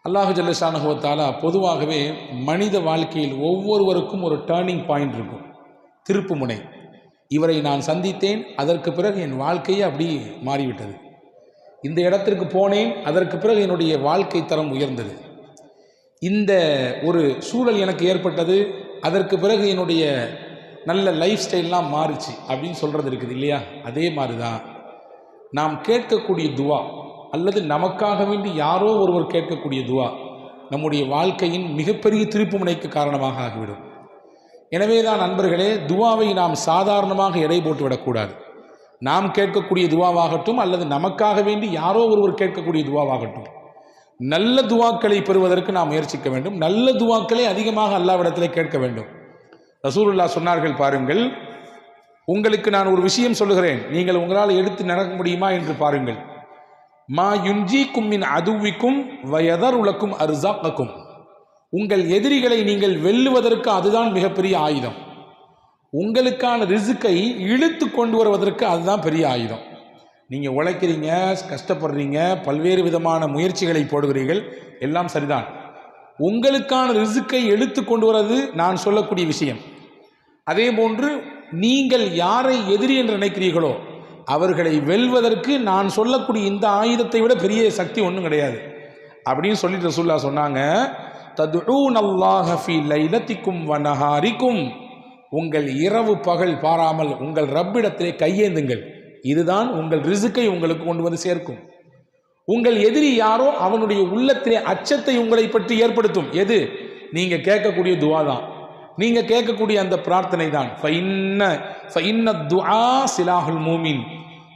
அல்லாஹு ஜல்லஷானஹு வ தஆலா பொதுவாகவே மனித வாழ்க்கையில் ஒவ்வொருவருக்கும் ஒரு டேர்னிங் பாயிண்ட் இருக்கும், திருப்பு முனை. இவரை நான் சந்தித்தேன், அதற்கு பிறகு என் வாழ்க்கையே அப்படி மாறிவிட்டது. இந்த இடத்திற்கு போனேன், அதற்கு பிறகு என்னுடைய வாழ்க்கை தரம் உயர்ந்தது. இந்த ஒரு சூழல் எனக்கு ஏற்பட்டது, அதற்கு பிறகு என்னுடைய நல்ல லைஃப் ஸ்டைல்லாம் மாறிச்சு அப்படின்னு சொல்கிறது இருக்குது இல்லையா? அதே மாதிரி தான் நாம் கேட்கக்கூடிய துவா அல்லது நமக்காக வேண்டி யாரோ ஒருவர் கேட்கக்கூடிய துவா நம்முடைய வாழ்க்கையின் மிகப்பெரிய திருப்பு முனைக்கு காரணமாக ஆகிவிடும். எனவே தான் நண்பர்களே, துவாவை நாம் சாதாரணமாக எடை போட்டு விடக்கூடாது. நாம் கேட்கக்கூடிய துவாவாகட்டும் அல்லது நமக்காக வேண்டி யாரோ ஒருவர் கேட்கக்கூடிய துவாவாகட்டும், நல்ல துவாக்களை பெறுவதற்கு நாம் முயற்சிக்க வேண்டும். நல்ல துவாக்களை அதிகமாக அல்லாஹ்விடத்திலே கேட்க வேண்டும். ரசூலுல்லாஹ் சொன்னார்கள், பாருங்கள், உங்களுக்கு நான் ஒரு விஷயம் சொல்லுகிறேன், நீங்கள் உங்களால் எடுத்து நடக்க முடியுமா என்று பாருங்கள். மா யுன்ஜீக்கும் மின் அதுவிக்கும் வயதருலக்கும் அர்ஸாக்கும். உங்கள் எதிரிகளை நீங்கள் வெல்லுவதற்கு அதுதான் மிகப்பெரிய ஆயுதம். உங்களுக்கான ரிஸ்கை இழுத்து கொண்டு வருவதற்கு அதுதான் பெரிய ஆயுதம். நீங்கள் உழைக்கிறீங்க, கஷ்டப்படுறீங்க, பல்வேறு விதமான முயற்சிகளை போடுகிறீர்கள், எல்லாம் சரிதான். உங்களுக்கான ரிஸ்கை இழுத்து கொண்டு வருவது நான் சொல்லக்கூடிய விஷயம். அதே போன்று நீங்கள் யாரை எதிரி என்று நினைக்கிறீர்களோ அவர்களை வெல்வதற்கு நான் சொல்லக்கூடிய இந்த ஆயுதத்தை விட பெரிய சக்தி ஒன்றும் கிடையாது அப்படின்னு சொல்லிட்டு ரசூலுல்லாஹ் சொன்னாங்க, ததுஊனல்லாஹ ஃபீ லைலத்திக்கும் வ நஹாரிக்கும். உங்கள் இரவு பகல் பாராமல் உங்கள் ரப்பிடத்திலே கையேந்துங்கள். இதுதான் உங்கள் ரிஸ்கை உங்களுக்கு கொண்டு வந்து சேர்க்கும். உங்கள் எதிரி யாரோ அவனுடைய உள்ளத்திலே அச்சத்தை உங்களை பற்றி ஏற்படுத்தும். எது? நீங்க கேட்கக்கூடிய துஆ தான், நீங்க கேட்கக்கூடிய அந்த பிரார்த்தனை தான். ஃபஇன்ன துஆ சிலாஹுல் மூமின்.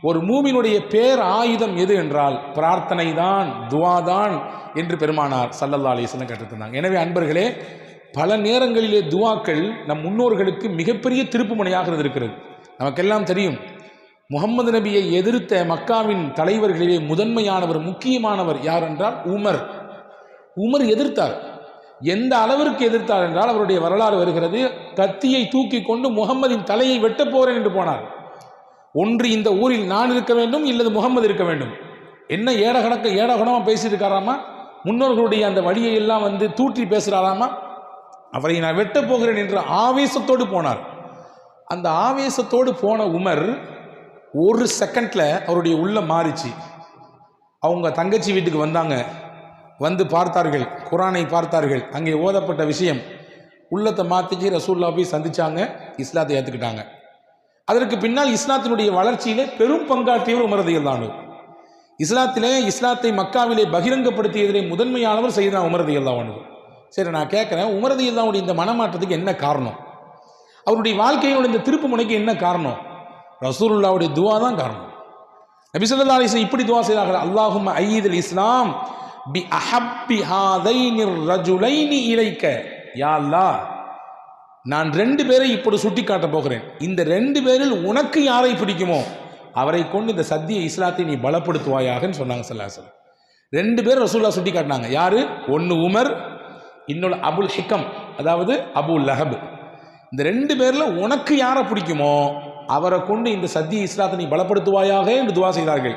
ஒரு மூமினுடைய பேர் ஆயுதம் எது என்றால் பிரார்த்தனை தான், துஆ தான் என்று பெருமானார் ஸல்லல்லாஹு அலைஹி வஸல்லம் கற்றுத்தந்தாங்க. எனவே அன்பர்களே, பல நேரங்களிலே துஆக்கள் நம் முன்னோர்களுக்கு மிகப்பெரிய திருப்பு முனையாக இருக்கிறது. நமக்கெல்லாம் தெரியும், முகமது நபியை எதிர்த்த மக்காவின் தலைவர்களிலே முதன்மையானவர், முக்கியமானவர் யார் என்றால் உமர். உமர் எதிர்த்தார். எந்த அளவிற்கு எதிர்த்தார் என்றால் அவருடைய வரலாறு வருகிறது, கத்தியை தூக்கி கொண்டு முகம்மதின் தலையை வெட்டப் போறேன் என்று போனார். ஒன்று இந்த ஊரில் நான் இருக்க வேண்டும், இல்லது முகம்மது இருக்க வேண்டும். என்ன ஏடகணமாக பேசியிருக்காராமா, முன்னோர்களுடைய அந்த வழியை எல்லாம் தூற்றி பேசுகிறாராமா, அவரை நான் வெட்டப் போகிறேன் என்ற ஆவேசத்தோடு போனார். அந்த ஆவேசத்தோடு போன உமர் ஒரு செகண்ட்ல அவருடைய உள்ளம் மாறிச்சு. அவங்க தங்கச்சி வீட்டுக்கு வந்தாங்க, வந்து பார்த்தார்கள், குரானை பார்த்தார்கள், அங்கே ஓதப்பட்ட விஷயம் உள்ளத்தை மாற்றிச்சு. ரசூலுல்லாஹ் போய் சந்திச்சாங்க, இஸ்லாத்தை ஏற்றுக்கிட்டாங்க. அதற்கு பின்னால் இஸ்லாத்தினுடைய வளர்ச்சியிலே பெரும் பங்காற்றியவர் உமர் ரலியல்லாஹு அன்ஹு. இஸ்லாத்தை மக்காவிலே பகிரங்கப்படுத்தியதிலே முதன்மையானவர் சையதுனா உமர் ரலியல்லாஹு அன்ஹு. சரி, நான் கேட்குறேன், உமர் ரலியல்லாஹு அன்ஹுடைய இந்த மனமாற்றத்துக்கு என்ன காரணம்? அவருடைய வாழ்க்கையோட இந்த திருப்பு முனைக்கு என்ன காரணம்? ரசூலுல்லாஹ்வுடைய துஆ தான் காரணம். நபி ஸல்லல்லாஹு அலைஹி வஸல்லம் இப்படி துஆ செய்தார்கள், அல்லாஹும்ம அய்யிதுல் இஸ்லாம் பி அஹப்பி ஹாதைனிர் ரஜுலைனி இலைக்க. யா அல்லாஹ், நான் 2 பேரை இப்படி சுட்டி காட்ட போகிறேன். இந்த 2 பேரில் உனக்கு யாரை பிடிக்குமோ அவரை கொண்டு இந்த சத்திய இஸ்லாத்தை நீ பலப்படுத்துவாயாகன்னு சொன்னாங்க ஸல்லல்லாஹு அலைஹி வஸல்லம். 2 பேர் ரசூலுல்லாஹ் சுட்டி காட்டினாங்க. யாரு? ஒன்று உமர், இன்னொரு அபுல் ஹிகம், அதாவது அபு லஹப். இந்த 2 பேர்ல உனக்கு யாரை பிடிக்குமோ அவரை கொண்டு இந்த சத்திய இஸ்லாத்தை நீ பலப்படுத்துவாயாக என்று துவா செய்தார்கள்.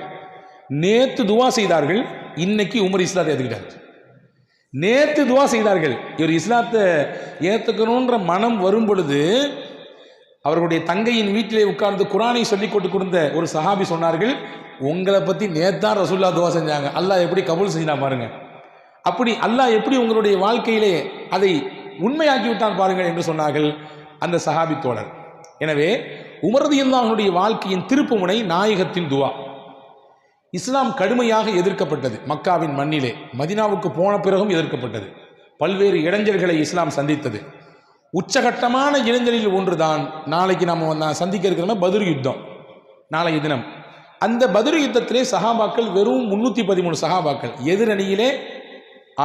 நேத்து துவா செய்தார்கள், இன்னைக்கு உமர் இஸ்லாத்தை ஏற்றுக்கிட்டார். நேத்து துவா செய்தார்கள், இவர் இஸ்லாத்தை ஏற்றுக்கணுன்ற மனம் வரும் பொழுது அவர்களுடைய தங்கையின் வீட்டிலே உட்கார்ந்து குரானை சொல்லிக் கொண்டு கொடுத்த ஒரு சஹாபி சொன்னார்கள், உங்களை பற்றி நேத்தான் ரசூலுல்லாஹ் துவா செஞ்சாங்க, அல்லாஹ் எப்படி கபூல் செஞ்சா பாருங்க, அப்படி அல்லாஹ் எப்படி உங்களுடைய வாழ்க்கையிலே அதை உண்மையாக்கி விட்டான் பாருங்கள் என்று சொன்னார்கள் அந்த சஹாபி தோழர். எனவே உமர் ரலியல்லாஹு அன்ஹுடைய வாழ்க்கையின் திருப்பு முனை நாயகத்தின் துவா. இஸ்லாம் கடுமையாக எதிர்க்கப்பட்டது மக்காவின் மண்ணிலே, மதினாவுக்கு போன பிறகும் எதிர்க்கப்பட்டது. பல்வேறு இளைஞர்களை இஸ்லாம் சந்தித்தது. உச்சகட்டமான இளைஞரில் ஒன்றுதான் நாளைக்கு நம்ம சந்திக்க இருக்கிற பத்ர் யுத்தம், நாளைய தினம். அந்த பத்ர் யுத்தத்திலே சஹாபாக்கள் வெறும் 313 சஹாபாக்கள், எதிரணியிலே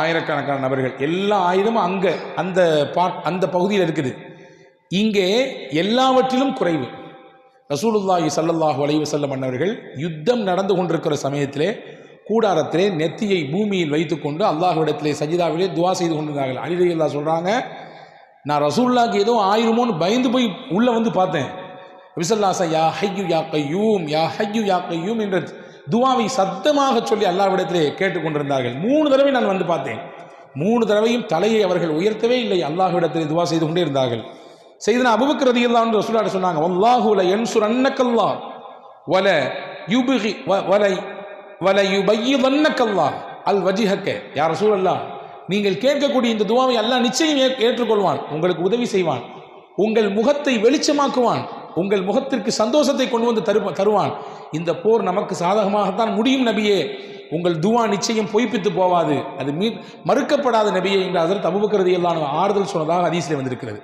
ஆயிரக்கணக்கான நபர்கள், எல்லா ஆயுதமும் அங்கே அந்த பகுதியில் இருக்குது. இங்கே எல்லாவற்றிலும் குறைவு. ரசூலுல்லாஹி ஸல்லல்லாஹு அலைஹி வஸல்லம் அன்னவர்கள் யுத்தம் நடந்து கொண்டிருக்கிற சமயத்திலே கூடாரத்திலே நெத்தியை பூமியில் வைத்துக்கொண்டு அல்லாஹ்விடத்திலே சஜிதாவிலே துவா செய்து கொண்டிருந்தார்கள். அலி ரலியல்லாஹு சொல்றாங்க, நான் ரசூலுல்லாஹ்க்கு ஏதோ ஆயிருமோன்னு பயந்து போய் உள்ள பார்த்தேன். நபி ஸல்லல்லாஹு அலைஹி வஸல்லம் யா ஹய்யு யா கய்யூம், யா ஹய்யு யா கய்யூம் என்ற துவாவை சத்தமாக சொல்லி அல்லாஹ்விடத்திலே கேட்டுக்கொண்டிருந்தார்கள். 3 தடவை நான் பார்த்தேன். 3 தடவையும் தலையை அவர்கள் உயர்த்தவே இல்லை, அல்லாஹ்விடத்தில் துவா செய்து கொண்டே இருந்தார்கள். சையதுனா அபூபக்கர் ரலியல்லாஹு அன்ஹு ரசூலுல்லாஹ் சொன்னாங்க, வல்லாஹு ல யன்சுரன்னக்கல்லாஹ் வல யுப்கி வல யுபய்யிதன்னக்கல்லாஹ் அல் வஜ்ஹக. யா ரசூலல்லாஹ், நீங்கள் கேட்கக்கூடிய இந்த துவாவை அல்லாஹ் நிச்சயம் ஏற்றுக்கொள்வான், உங்களுக்கு உதவி செய்வான், உங்கள் முகத்தை வெளிச்சமாக்குவான், உங்கள் முகத்திற்கு சந்தோஷத்தை கொண்டு வந்து தருவான். இந்த போர் நமக்கு சாதகமாகத்தான் முடியும் நபியே, உங்கள் துவா நிச்சயம் பொய்ப்பித்து போவாது, அது மறுக்கப்படாத நபியே என்று ஹஜ்ரத் அபூபக்கர் ரலியல்லாஹு அன்ஹு ஆறுதல் சொன்னதாக ஹதீஸில் வந்திருக்கிறது.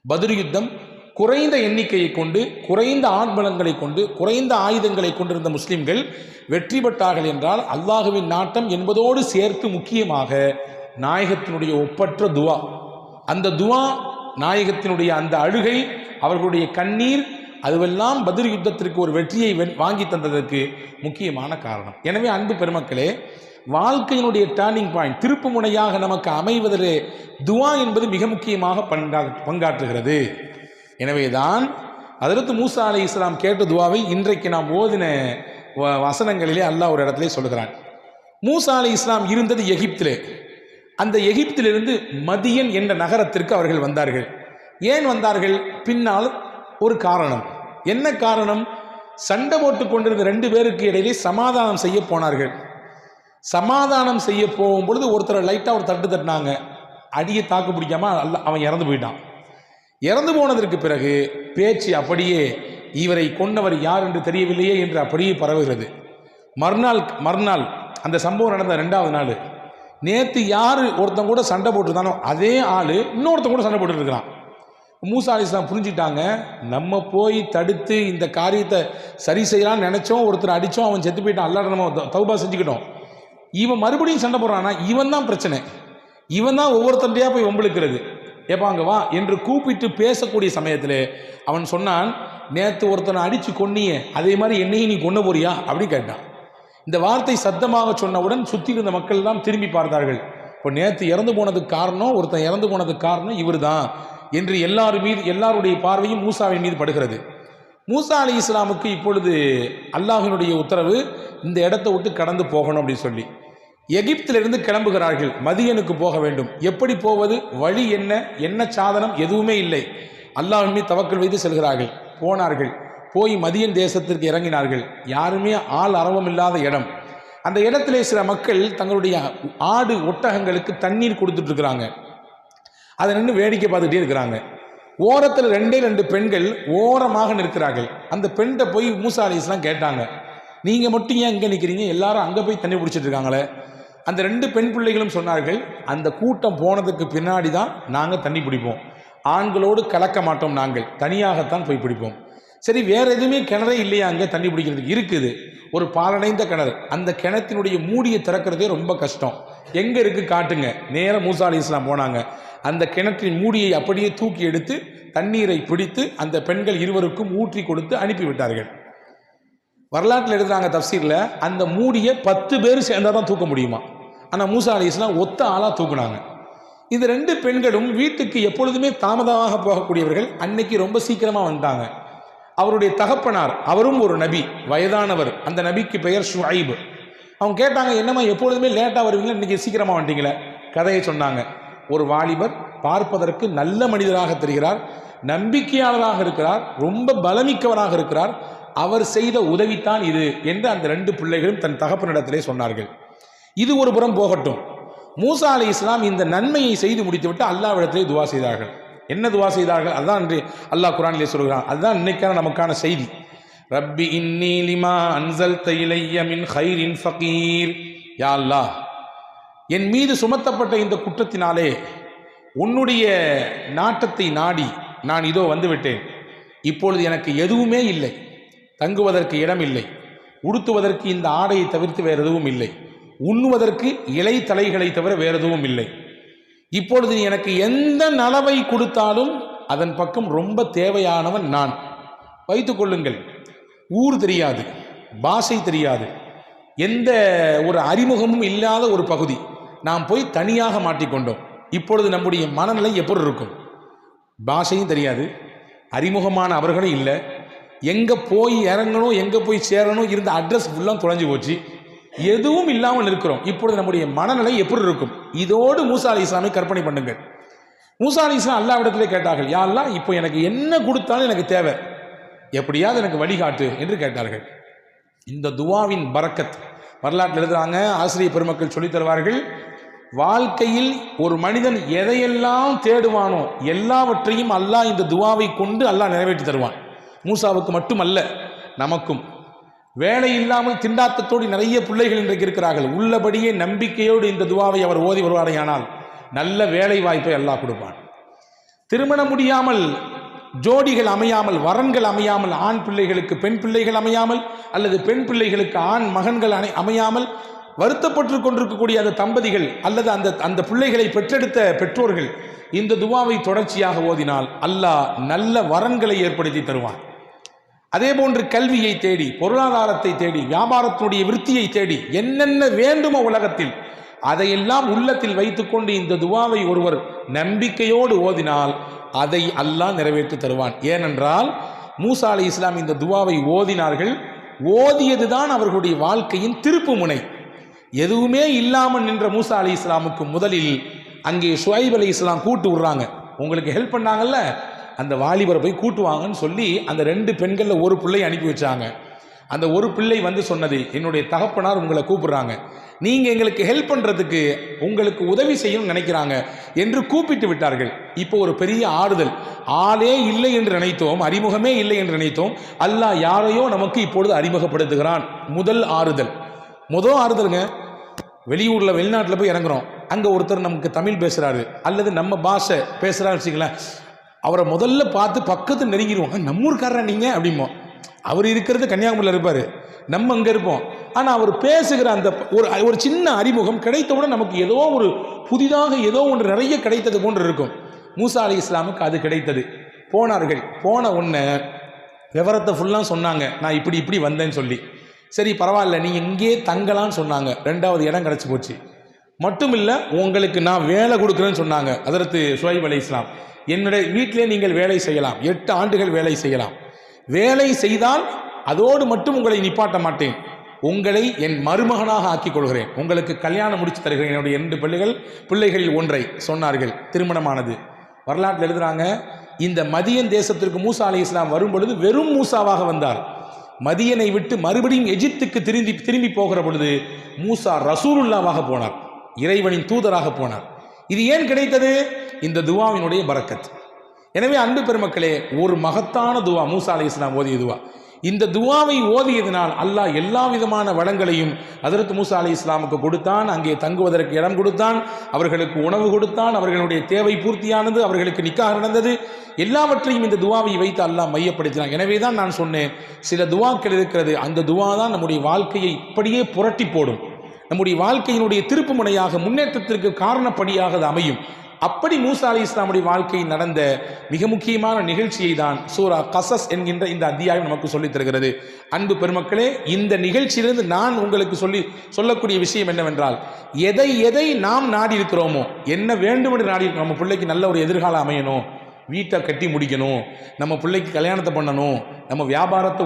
பத்ர் யுத்தம் குறைந்த எண்ணிக்கையை கொண்டு, குறைந்த ஆண்பலங்களை கொண்டு, குறைந்த ஆயுதங்களை கொண்டிருந்த முஸ்லிம்கள் வெற்றி பெற்றார்கள் என்றால் அல்லாஹுவின் நாட்டம் என்பதோடு சேர்த்து முக்கியமாக நாயகத்தினுடைய ஒப்பற்ற துவா, அந்த துவா, நாயகத்தினுடைய அந்த அழுகை, அவர்களுடைய கண்ணீர், அதுவெல்லாம் பத்ர் யுத்தத்திற்கு ஒரு வெற்றியை வாங்கி தந்ததற்கு முக்கியமான காரணம். எனவே அன்பு பெருமக்களே, வாழ்க்கையினுடைய டேர்னிங் பாயிண்ட், திருப்பு முனையாக நமக்கு அமைவதிலே துவா என்பது மிக முக்கியமாக பங்காற்றுகிறது. எனவேதான் ஹஜ்ரத் மூசா அலைஹிஸ்ஸலாம் கேட்ட துவாவை இன்றைக்கு நாம் ஓதின வசனங்களிலே அல்லாஹ் ஒரு இடத்திலே சொல்கிறான். மூசா அலைஹிஸ்ஸலாம் இருந்தது எகிப்திலே. அந்த எகிப்திலிருந்து மதியன் என்ற நகரத்திற்கு அவர்கள் வந்தார்கள். ஏன் வந்தார்கள்? பின்னால் ஒரு காரணம். என்ன காரணம்? சண்டை போட்டு கொண்டிருந்த 2 பேருக்கு இடையிலே சமாதானம் செய்ய போனார்கள். சமாதானம் செய்ய போகும் பொழுது ஒருத்தர் லைட்டாக ஒரு தட்டு தட்டினாங்க, அடியை தாக்கு பிடிக்காம அவன் இறந்து போயிட்டான். இறந்து போனதற்கு பிறகு பேச்சு அப்படியே இவரை கொன்னவர் யார் என்று தெரியவில்லையே என்று அப்படியே பரவுகிறது. மறுநாள் அந்த சம்பவம் நடந்த 2வது நாள், நேற்று யார் ஒருத்தன் கூட சண்டை போட்டுருந்தானோ அதே ஆள் இன்னொருத்தன் கூட சண்டை போட்டு இருக்கிறான். மூசா அலைஹிஸ்ஸலாம் புரிஞ்சுட்டாங்க, நம்ம போய் தடுத்து இந்த காரியத்தை சரி செய்யலாம்னு நினைச்சோம், ஒருத்தர் அடித்தோம், அவன் செத்து போயிட்டான், அல்லாஹ் நம்ம தௌபா செஞ்சுக்கிட்டோம். இவன் மறுபடியும் சண்டை போடுறானா, இவன் தான் பிரச்சனை, இவன் தான் ஒவ்வொருத்தண்டையா போய் வம்பிழுக்கிறது. ஏப்பாங்க வா என்று கூப்பிட்டு பேசக்கூடிய சமயத்தில் அவன் சொன்னான், நேற்று ஒருத்தனை அடித்து கொன்னியே, அதே மாதிரி என்னையும் நீ கொன்ன போறியா அப்படின்னு கேட்டான். இந்த வார்த்தை சத்தமாக சொன்னவுடன் சுற்றி இருந்த மக்கள் எல்லாம் திரும்பி பார்த்தார்கள். இப்போ நேற்று இறந்து போனதுக்கு காரணம், ஒருத்தன் இறந்து போனதுக்கு காரணம் இவர் தான் என்று எல்லாருடைய பார்வையும் மூசாவின் மீது படுகிறது. மூசா அலைஹிஸ்ஸலாமுக்கு இப்பொழுது அல்லாஹ்வினுடைய உத்தரவு, இந்த இடத்தை விட்டு கடந்து போகணும் அப்படின்னு சொல்லி எகிப்திலிருந்து கிளம்புகிறார்கள். மதியனுக்கு போக வேண்டும். எப்படி போவது? வழி என்ன சாதனம்? எதுவுமே இல்லை. அல்லாஹ்வின் மீது தவக்கல் வைத்து செல்கிறார்கள். போனார்கள். போய் மதியன் தேசத்திற்கு இறங்கினார்கள். யாருமே ஆள் அரவம் இல்லாத இடம். அந்த இடத்திலே சில மக்கள் தங்களுடைய ஆடு ஒட்டகங்களுக்கு தண்ணீர் கொடுத்துட்டு இருக்கிறாங்க. அதை நின்று வேடிக்கை பார்த்துட்டே இருக்கிறாங்க. ஓரத்தில் 2 பெண்கள் ஓரமாக நிற்கிறார்கள். அந்த பெண்கிட்ட போய் மூசா அலைஹிஸ்ஸலாம் கேட்டாங்க, நீங்கள் மட்டும் ஏன் இங்கே நிற்கிறீங்க? எல்லாரும் அங்கே போய் தண்ணி பிடிச்சிட்டு இருக்காங்களே. அந்த 2 பெண் பிள்ளைகளும் சொன்னார்கள், அந்த கூட்டம் போனதுக்கு பின்னாடி தான் நாங்கள் தண்ணி பிடிப்போம், ஆண்களோடு கலக்க மாட்டோம், நாங்கள் தனியாகத்தான் போய் பிடிப்போம். சரி, வேற எதுவுமே கிணறே இல்லையா? அங்கே தண்ணி பிடிக்கிறதுக்கு இருக்குது, ஒரு பாலடைந்த கிணறு. அந்த கிணத்தினுடைய மூடியை திறக்கிறதே ரொம்ப கஷ்டம். எங்கே இருக்குது காட்டுங்க. நேராக மூசா அலைஹிஸ்ஸலாம் போனாங்க. அந்த கிணற்றின் மூடியை அப்படியே தூக்கி எடுத்து தண்ணீரை பிடித்து அந்த பெண்கள் இருவருக்கும் ஊற்றி கொடுத்து அனுப்பிவிட்டார்கள். வரலாற்றில் எழுதுறாங்க தஃப்சீரில், அந்த மூடியை 10 பேர் சேர்ந்தால் தான் தூக்க முடியுமா. ஆனால் மூசா அலைஹிஸ்ஸலாம் ஒத்த ஆளாக தூக்குனாங்க. இந்த 2 பெண்களும் வீட்டுக்கு எப்பொழுதுமே தாமதமாக போகக்கூடியவர்கள். அன்னைக்கு ரொம்ப சீக்கிரமாக வந்துட்டாங்க. அவருடைய தகப்பனார், அவரும் ஒரு நபி, வயதானவர். அந்த நபிக்கு பெயர் ஷுஐப். அவங்க கேட்டாங்க, என்னம்மா எப்பொழுதுமே லேட்டாக வருவீங்களா, இன்றைக்கி சீக்கிரமாக வந்துட்டீங்களே. கதையை சொன்னாங்க. ஒரு வாலிபர் பார்ப்பதற்கு நல்ல மனிதராக தெரிகிறார், நம்பிக்கையாளராக இருக்கிறார், ரொம்ப பலமிக்கவராக இருக்கிறார், அவர் செய்த உதவித்தான் இது என்று அந்த 2 பிள்ளைகளும் தன் தகப்பனிடத்திலே சொன்னார்கள். இது ஒரு புறம் போகட்டும். மூசா அலைஹிஸ்ஸலாம் இந்த நன்மையை செய்து முடித்துவிட்டு அல்லாஹ்விடத்திலே துவா செய்தார்கள். என்ன துவா செய்தார்கள்? அதுதான் இன்று அல்லாஹ் குர்ஆனிலே சொல்கிறான். அதுதான் இன்னைக்கான நமக்கான செய்தி. ரப்பி இன்னி லிமா அன்ஸல்த இலைய மின் கைரின் ஃபகீர். யா அல்லாஹ், என் மீது சுமத்தப்பட்ட இந்த குற்றத்தினாலே உன்னுடைய நாட்டத்தை நாடி நான் இதோ வந்துவிட்டேன். இப்பொழுது எனக்கு எதுவுமே இல்லை, தங்குவதற்கு இடம் இல்லை, உடுத்துவதற்கு இந்த ஆடையை தவிர்த்து வேறு எதுவும் இல்லை, உண்ணுவதற்கு இலை தலைகளை தவிர வேறு எதுவும் இல்லை. இப்பொழுது எனக்கு எந்த நலவை கொடுத்தாலும் அதன் பக்கம் ரொம்ப தேவையானவன் நான். வைத்துக் கொள்ளுங்கள், ஊர் தெரியாது, பாஷை தெரியாது, எந்த ஒரு அறிமுகமும் இல்லாத ஒரு பகுதி, நாம் போய் தனியாக மாட்டிக்கொண்டோம். இப்பொழுது நம்முடைய மனநிலை எப்படி இருக்கும்? பாஷையும் தெரியாது, அறிமுகமான அவர்களும் இல்லை, எங்கே போய் இறங்கணும், எங்கே போய் சேரணும், இருந்த அட்ரஸ் ஃபுல்லாக தொலைஞ்சு போச்சு. எதுவும் இல்லாமல் இருக்கிறோம். இப்பொழுது நம்முடைய மனநிலை எப்படி இருக்கும்? இதோடு மூசா அலைஹிஸ்ஸலாமை கற்பனை பண்ணுங்கள். மூசா அலைஹிஸ்ஸலாம் அல்லாஹ்விடத்திலே கேட்டார்கள், யா அல்லாஹ், இப்போ எனக்கு என்ன கொடுத்தாலும் எனக்கு தேவை, எப்படியாவது எனக்கு வழிகாட்டு என்று கேட்டார்கள். இந்த துவாவின் பரக்கத் வரலாற்றில் எழுதுறாங்க, ஆசிரியர் பெருமக்கள் சொல்லித் தருவார்கள். வாழ்க்கையில் ஒரு மனிதன் எதையெல்லாம் தேடுவானோ எல்லாவற்றையும் அல்லாஹ் இந்த துவாவை கொண்டு அல்லாஹ் நிறைவேற்றி தருவான். மூசாவுக்கு மட்டுமல்ல, நமக்கும். வேலை இல்லாமல் திண்டாட்டத்தோடு நிறைய பிள்ளைகள் இன்றைக்கு இருக்கிறார்கள். உள்ளபடியே நம்பிக்கையோடு இந்த துவாவை அவர் ஓதி வருவாரையானால் நல்ல வேலை வாய்ப்பை அல்லாஹ் கொடுப்பான். திருமணம் முடியாமல், ஜோடிகள் அமையாமல், வரன்கள் அமையாமல், ஆண் பிள்ளைகளுக்கு பெண் பிள்ளைகள் அமையாமல், அல்லது பெண் பிள்ளைகளுக்கு ஆண் மகன்கள் அமையாமல் வருத்தப்பட்டு கொண்டிருக்கக்கூடிய அந்த தம்பதிகள் அல்லது அந்த பிள்ளைகளை பெற்றெடுத்த பெற்றோர்கள் இந்த துவாவை தொடர்ச்சியாக ஓதினால் அல்லாஹ் நல்ல வரன்களை ஏற்படுத்தி தருவான். அதே போன்று கல்வியை தேடி, பொருளாதாரத்தை தேடி, வியாபாரத்தினுடைய விருத்தியை தேடி, என்னென்ன வேண்டுமோ உலகத்தில் அதையெல்லாம் உள்ளத்தில் வைத்துக்கொண்டு இந்த துவாவை ஒருவர் நம்பிக்கையோடு ஓதினால் அதை அல்லாஹ் நிறைவேற்றி தருவான். ஏனென்றால் மூசா அலைஹிஸ்ஸலாம் இந்த துவாவை ஓதினார்கள். ஓதியதுதான் அவர்களுடைய வாழ்க்கையின் திருப்பு முனை. எதுவுமே இல்லாமல் நின்ற மூசா அலைஹிஸ்ஸலாமுக்கு முதலில் அங்கே ஷுஐப் அலைஹிஸ்ஸலாம் கூட்டு விடுறாங்க. உங்களுக்கு ஹெல்ப் பண்ணாங்கல்ல, அந்த வாலிபரை போய் கூட்டுவாங்கன்னு சொல்லி அந்த 2 பெண்களில் ஒரு பிள்ளை அனுப்பி வச்சாங்க. அந்த ஒரு பிள்ளை வந்து சொன்னது, என்னுடைய தகப்பனார் உங்களை கூப்பிடுறாங்க, நீங்கள் எங்களுக்கு ஹெல்ப் பண்ணுறதுக்கு, உங்களுக்கு உதவி செய்யணும்னு நினைக்கிறாங்க என்று கூப்பிட்டு விட்டார்கள். இப்போ ஒரு பெரிய ஆறுதல். ஆளே இல்லை என்று நினைத்தோம், அறிமுகமே இல்லை என்று நினைத்தோம், அல்லாஹ் யாரையோ நமக்கு இப்பொழுது அறிமுகப்படுத்துகிறான். முதல் ஆறுதலுங்க. வெளியூரில் வெளிநாட்டில் போய் இறங்குறோம், அங்கே ஒருத்தர் நமக்கு தமிழ் பேசுகிறாரு அல்லது நம்ம பாஷை பேசுகிறாரு வச்சுங்களேன், அவரை முதல்ல பார்த்து பக்கத்து நெருங்கிடுவோம். நம்ம ஊருக்காரரா நீங்கள் அப்படிம்போம். அவர் இருக்கிறது கன்னியாகுமரியில் இருப்பார், நம்ம அங்கே இருப்போம். ஆனால் அவர் பேசுகிற அந்த ஒரு சின்ன அறிமுகம் கிடைத்தவுடன் நமக்கு ஏதோ ஒரு புதிதாக ஏதோ ஒன்று நிறைய கிடைத்தது போன்று இருக்கும். மூசா அலைஹிஸ்ஸலாமுக்கு அது கிடைத்தது. போனார்கள். போன உடனே விவரத்தை ஃபுல்லாக சொன்னாங்க, நான் இப்படி வந்தேன்னு சொல்லி. சரி பரவாயில்ல, நீங்கள் இங்கே தங்கலான்னு சொன்னாங்க. 2வது இடம் கிடச்சி போச்சு. மட்டும் இல்லை, உங்களுக்கு நான் வேலை கொடுக்குறேன்னு சொன்னாங்க ஹஜ்ரத் ஷுஐப் அலைஹிஸ்ஸலாம். என்னுடைய வீட்டிலே நீங்கள் வேலை செய்யலாம், 8 ஆண்டுகள் வேலை செய்யலாம். வேலை செய்தால் அதோடு மட்டும் உங்களை நிப்பாட்ட மாட்டேன், உங்களை என் மருமகனாக ஆக்கிக் கொள்கிறேன், உங்களுக்கு கல்யாணம் முடிச்சு தருகிறேன். என்னுடைய 2 பிள்ளைகளில் ஒன்றை சொன்னார்கள். திருமணமானது. வரலாற்றில் எழுதுறாங்க, இந்த மதியன் தேசத்திற்கு மூசா அலைஹிஸ்ஸலாம் வரும் பொழுது வெறும் மூசாவாக வந்தார். மதியனை விட்டு மறுபடியும் எஜிப்துக்கு திரும்பி போகிற பொழுது மூசா ரசூலுல்லாவாக போனார், இறைவனின் தூதராக போனார். இது ஏன் கிடைத்தது? இந்த துவாவினுடைய பரக்கத். எனவே அன்பு பெருமக்களே, ஒரு மகத்தான துவா மூசா அலைஹிஸ்ஸலாம் ஓதிய துவா. இந்த துவாவை ஓதியதினால் அல்லாஹ் எல்லா விதமான வளங்களையும் ஹஜ்ரத் மூசா அலைஹிஸ்ஸலாமுக்கு கொடுத்தான். அங்கே தங்குவதற்கு இடம் கொடுத்தான், அவர்களுக்கு உணவு கொடுத்தான், அவர்களுடைய தேவை பூர்த்தியானது, அவர்களுக்கு நிக்காஹ் நடந்தது. எல்லாவற்றையும் இந்த துவாவை வைத்து அல்லாஹ் மையப்படுத்தினான். எனவே தான் நான் சொன்னேன், சில துவாக்கள் இருக்கிறது, அந்த துவா தான் நம்முடைய வாழ்க்கையை இப்படியே புரட்டி போடும், நம்முடைய வாழ்க்கையினுடைய திருப்பு முனையாக, முன்னேற்றத்திற்கு காரணப்படியாக அது அமையும். அப்படி மூசா அலைஹிஸ்ஸலாமுடைய வாழ்க்கையில் நடந்த மிக முக்கியமான நிகழ்ச்சியை தான் சூரா கஸஸ் என்கின்ற இந்த அத்தியாயம் நமக்கு சொல்லித் தருகிறது. அன்பு பெருமக்களே, இந்த நிகழ்ச்சியிலிருந்து நான் உங்களுக்கு சொல்லக்கூடிய விஷயம் என்னவென்றால், எதை நாம் நாடி இருக்கிறோமோ, என்ன வேண்டும் என்று நாடி இருக்கிறோம், நம்ம பிள்ளைக்கு நல்ல ஒரு எதிர்காலம் அமையணும், வீட்டை கட்டி முடிக்கணும், நம்ம பிள்ளைக்கு கல்யாணத்தை பண்ணணும், நம்ம வியாபாரத்தை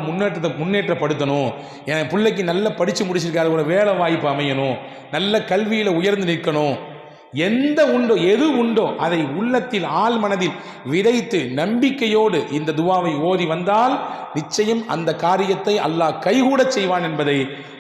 முன்னேற்றப்படுத்தணும், என் பிள்ளைக்கு நல்லா படித்து முடிச்சிருக்காரு, ஒரு வேலை வாய்ப்பு அமையணும், நல்ல கல்வியில் உயர்ந்து நிற்கணும், எது உண்டோ அதை உள்ளத்தில் ஆழ் மனதில் விதைத்து நம்பிக்கையோடு இந்த துவாவை ஓதி வந்தால் நிச்சயம் அந்த காரியத்தை அல்லாஹ் கைகூட செய்வான் என்பதை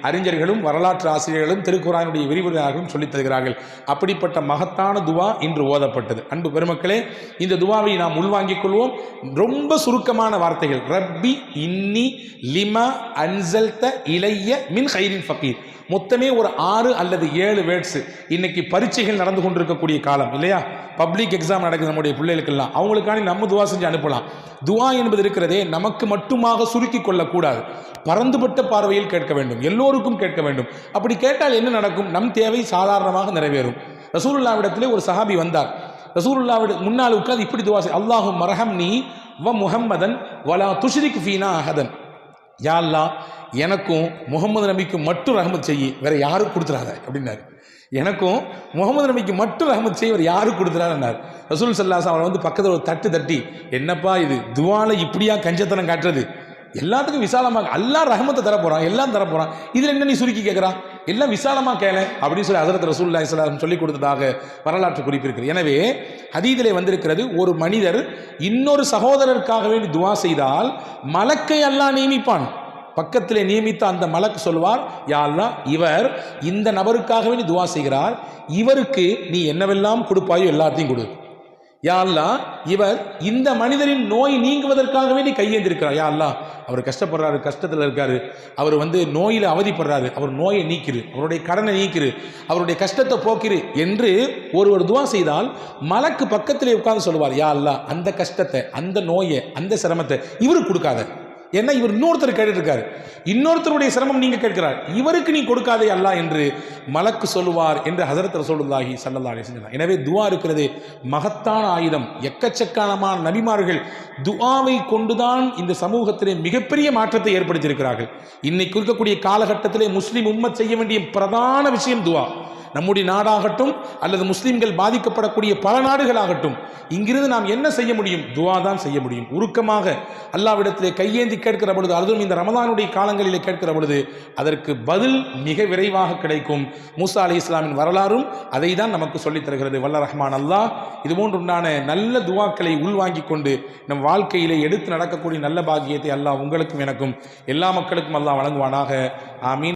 அறிஞர்களும் வரலாற்று ஆசிரியர்களும் திருக்குர்ஆனுடைய விரிவுரையாளர்களும் சொல்லித் தருகிறார்கள். அப்படிப்பட்ட மகத்தான துவா இன்று ஓதப்பட்டது. அன்பு பெருமக்களே, இந்த துவாவை நாம் உள்வாங்கிக் கொள்வோம். ரொம்ப சுருக்கமான வார்த்தைகள். ரப்பி இன்னி லிமா அன்சல்த இலைய மின் ஹைரின் ஃபகீர். மொத்தமே ஒரு 6 அல்லது 7 வேர்ட்ஸ். இன்னைக்கு பரீட்சைகள் நடந்து கொண்டிருக்கக்கூடிய காலம் இல்லையா, பப்ளிக் எக்ஸாம் நடக்குது நம்முடைய பிள்ளைகளுக்கெல்லாம், அவங்களுக்காண்டி நம்ம துவா செஞ்சு அனுப்பலாம். துவா என்பது இருக்கிறதே நமக்கு மட்டுமாக சுருக்கி கொள்ளக்கூடாது, பரந்துபட்ட பார்வையில் கேட்க வேண்டும், எல்லோருக்கும் கேட்க வேண்டும். அப்படி கேட்டால் என்ன நடக்கும்? நம் தேவை சாதாரணமாக நிறைவேறும். ரசூலுல்லாஹ்விடத்திலே ஒரு சஹாபி வந்தார். ரசூலுல்லாஹ்விட முன்னால் உட்கார்ந்து இப்படி துவா செய், அல்லாஹும் மர்ஹம்னி வ முஹம்மதன் வலா துஷ்ரிக் ஃபீனா அஹதன். யா அல்லாஹ், எனக்கும் முகமது நபிக்கும் மட்டும் ரஹமத் செய்யி, வேற யாரும் கொடுத்துறாங்க அப்படின்னாரு. எனக்கும் முகமது நபிக்கு மட்டும் ரஹமத் செய்ய, வேறு யாரும் கொடுத்துறாருன்னார். ரசூல் ஸல்லல்லாஹு அலைஹி வஸல்லம் அவரை வந்து பக்கத்தில் ஒரு தட்டி, என்னப்பா இது துவால இப்படியா கஞ்சத்தனம் காட்டுறது, எல்லாத்துக்கும் விசாலமாக அல்லாஹ் ரஹமத்தை தரப்போறான், எல்லாம் தரப்போறான். இதில் என்ன நீ சுருக்கி கேட்குறான்? எல்லாம் விசாலமாக கேள அப்படின்னு சொல்லி ஹஸரத் ரசூலுல்லாஹி ஸல்லல்லாஹு அலைஹி வஸல்லம் சொல்லிக் கொடுத்ததாக வரலாற்று குறிப்பிருக்கிறது. எனவே ஹதீதிலே வந்திருக்கிறது, ஒரு மனிதர் இன்னொரு சகோதரருக்காக வேண்டி துவா செய்தால் மலக்கை அல்லாஹ் நியமிப்பான். பக்கத்திலே நியமித்த அந்த மலக்கு சொல்வார், யா அல்லாஹ், இவர் இந்த நபருக்காக வேண்டி துவா செய்கிறார், இவருக்கு நீ என்னவெல்லாம் கொடுப்பாயோ எல்லாத்தையும் கொடு. யா அல்லாஹ், இவர் இந்த மனிதரின் நோய் நீங்குவதற்காக வேண்டி கையேந்திருக்கிறார். யா அல்லாஹ், அவர் கஷ்டப்படுறாரு, கஷ்டத்தில் இருக்காரு, அவர் நோயில் அவதிப்படுறாரு, அவர் நோயை நீக்கிரு, அவருடைய கடனை நீக்கிரு, அவருடைய கஷ்டத்தை போக்கிரு என்று ஒருவர் துவா செய்தால் மலக்கு பக்கத்திலே உட்கார்ந்து சொல்லுவார், யா அல்லாஹ், அந்த கஷ்டத்தை, அந்த நோயை, அந்த சிரமத்தை இவருக்கு கொடுக்காத. ஏன்னா இவர் இன்னொருத்தர் கேட்டுட்டு இருக்காரு, இன்னொருத்தருடைய சிரமம் நீங்க கேட்கிறார், இவருக்கு நீ கொடுக்காதே அல்லாஹ் என்று மலக்கு சொல்லுவார் என்று ஹஸரத் ரசூலுல்லாஹி ஸல்லல்லாஹு அலைஹி வஸல்லம். எனவே துஆ இருக்கிறது மகத்தான ஆயுதம். எக்கச்சக்கமான நபிமார்கள் துஆவை கொண்டுதான் இந்த சமூகத்திலே மிகப்பெரிய மாற்றத்தை ஏற்படுத்தியிருக்கிறார்கள். இன்னைக்கு இருக்கக்கூடிய காலகட்டத்திலே முஸ்லிம் உம்மத் செய்ய வேண்டிய பிரதான விஷயம் துஆ. நம்முடைய நாடாகட்டும் அல்லது முஸ்லிம்கள் பாதிக்கப்படக்கூடிய பல நாடுகளாகட்டும், இங்கிருந்து நாம் என்ன செய்ய முடியும்? துஆ தான் செய்ய முடியும். உருக்கமாக அல்லாஹ்விடத்திலே கையேந்தி கேட்கிற பொழுது, அதுவும் இந்த ரமதானுடைய காலங்களிலே கேட்கிற பொழுது அதற்கு பதில் மிக விரைவாக கிடைக்கும். மூசா அலைஹிஸ்ஸலாமின் வரலாறும் அதை தான் நமக்கு சொல்லித் தருகிறது. வல்ல ரஹ்மான் அல்லாஹ் இதுபோன்று உண்டான நல்ல துஆக்களை உள்வாங்கிக் கொண்டு நம் வாழ்க்கையிலே எடுத்து நடக்கக்கூடிய நல்ல பாக்கியத்தை அல்லாஹ் உங்களுக்கும் எனக்கும் எல்லா மக்களுக்கும் அல்லாஹ் வழங்குவானாக. ஆமீன்.